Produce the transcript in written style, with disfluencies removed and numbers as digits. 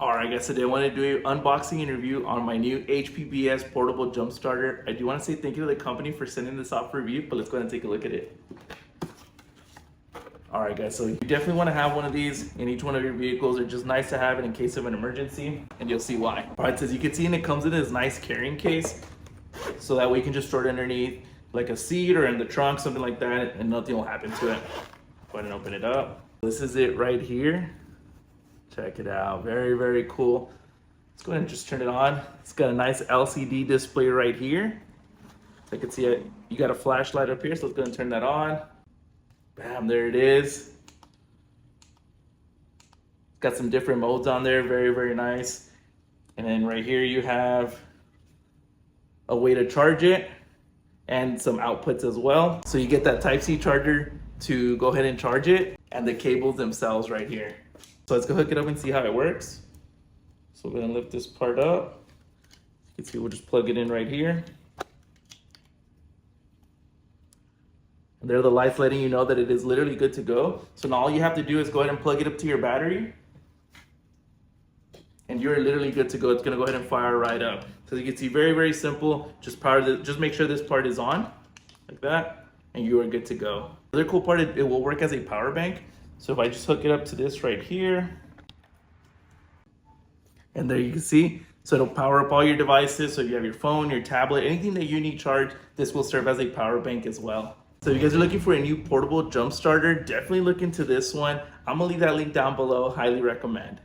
Alright guys, today I want to do an unboxing and review on my new HPBS portable jump starter. I do want to say thank you to the company for sending this out for review, but let's go ahead and take a look at it. Alright guys, so you definitely want to have one of these in each one of your vehicles. They're just nice to have it in case of an emergency, and you'll see why. Alright, so as you can see, and it comes in this nice carrying case, so that way you can just store it underneath like a seat or in the trunk, something like that, and nothing will happen to it. Go ahead and open it up. This is it right here. Check it out, very, very cool. Let's go ahead and just turn it on. It's got a nice LCD display right here. So I can see it. You got a flashlight up here, so let's go ahead and turn that on. Bam, there it is. It's got some different modes on there, very, very nice. And then right here you have a way to charge it and some outputs as well. So you get that Type-C charger to go ahead and charge it, and the cables themselves right here. So let's go hook it up and see how it works. So we're gonna lift this part up. You can see we'll just plug it in right here. And there are the lights letting you know that it is literally good to go. So now all you have to do is go ahead and plug it up to your battery, and you're literally good to go. It's gonna go ahead and fire right up. So you can see, very, very simple. Just make sure this part is on, like that, and you are good to go. The other cool part, it will work as a power bank. So if I just hook it up to this right here, and there you can see, so it'll power up all your devices. So if you have your phone, your tablet, anything that you need charged, this will serve as a power bank as well. So if you guys are looking for a new portable jump starter, definitely look into this one. I'm gonna leave that link down below, highly recommend.